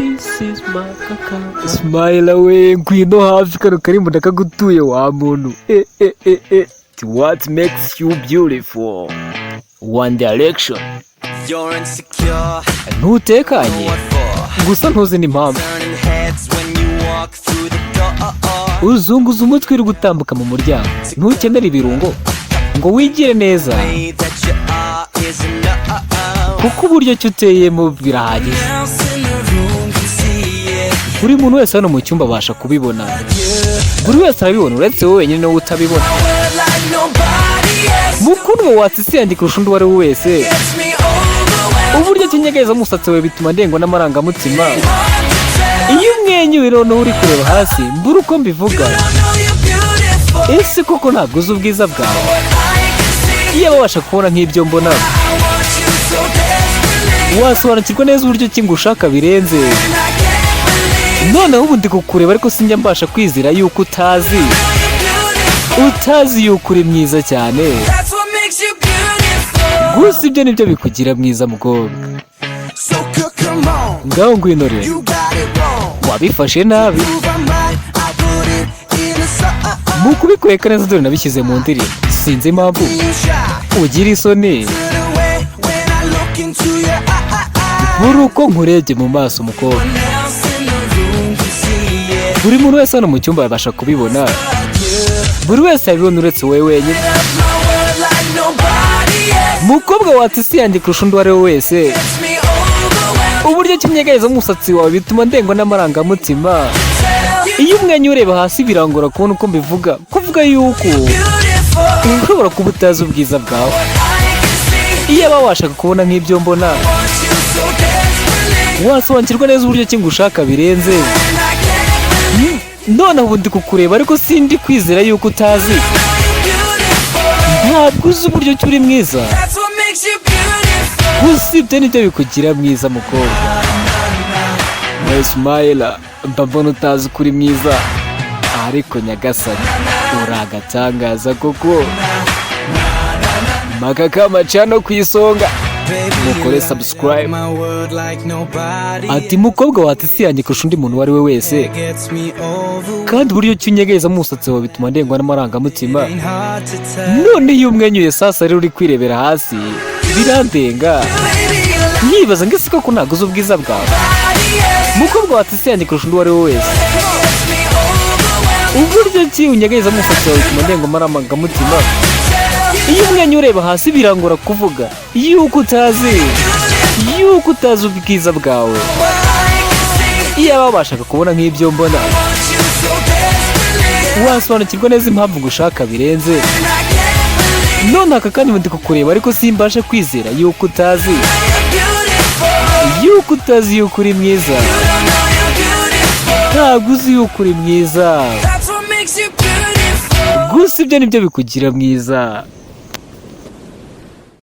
This is my kaka. Smile away, ngwino hafi kano karimbo ndakagutuye wa muntu. What makes you beautiful? One Direction. You're insecure. Ntutekanye gusa ntuzi n'impamvu. Uzunguza umutwe uri gutambuka mu muryango. Ntukenera ibirungo ngo wigire neza, kuko uburyo ki uteyemo birahagije. Buri muntu wese hano mu cyumba abasha kubibona. Buri wese arabibona uretse wowe wenyine nawe utabibona. Mukundwa watsi yandi kurusha undi wari wese. Uburyo kinyegeza umusatsi wawe bituma ndengwa n'amarangamutima. Iyo umwenyuye noneho uri kureba hasi mbura uko mbivuga. Ese koko ntabwo uzi ubwiza bwawe? Iyo wabasha kubona nk'ibyo mbona, wasobanukirwa neza uburyo ki ngushaka birenze. Noneho ubu ndi kukureba ariko sinjya mbasha kwizera yuko utazi yuko uri mwiza cyane. Gusa ibyo nibyo bikugira mwiza mukobwa. Ngaho ngwino rero. Wabifashe nabi. Mu kubikweka neza dore nabishyize mu ndirimbo. Sinzi impamvu ugira isoni. Buri uko nkurebye mu maso mukobwa. Buri muntu wese hano mu cyumba yabasha kubibona. Buri wese yabibona uretse wowe wenyine. Mukobwa watsi yandi kurusha undi wari wese. Uburyo kinyegeza umusatsi wawe bituma ndengwa n'amarangamutima. Iyo umwenyuye ureba hasi birangora kubona uko mbivuga. Kuvuga yuko ushobora kuba utazi ubwiza bwawe. Iyo wabashaga kubona nk'ibyo mbona, wasobanukirwa neza uburyo ki ngushaka birenze. Noneho ubu ndi kukureba ariko sindi kwizera yuko utazi. Ntabwo uzi uburyo ki uri mwiza. Gusa ibyo nibyo bikugira mwiza mukobwa. Smile, mbona utazi ko uri mwiza. Ariko nyagasani uragatangaza koko. Makaka macano ku isonga. Mukore subscribe. Ati mukobwa watsi yanjye kurusha undi muntu wari we wese. Kandi uburyo cyunyegeza umusatsi wawe bituma ndengwa n'amarangamutima. None iyo umwenyuye sasa rero uri kwirebera hasi birandenga. Nibaza ngo ese koko ntabwo uzi ubwiza bwawe. Mukobwa watsi yanjye kurusha undi wari we wese. Uburyo ki unyegeza umusatsi wawe bituma ndengwa n'amarangamutima. Iyo umwenyuye ureba hasi birangora kuvuga yuko utazi ubwiza bwawe. Iyo wabashaga kubona nk'ibyo mbona, wasobanukirwa neza impamvu ngushaka birenze. None aka kandi ndi kukureba ariko simbasha kwizera yuko utazi yuko uri mwiza. Ntabwo uzi yuko uri mwiza. Gusa ibyo nibyo bikugira mwiza.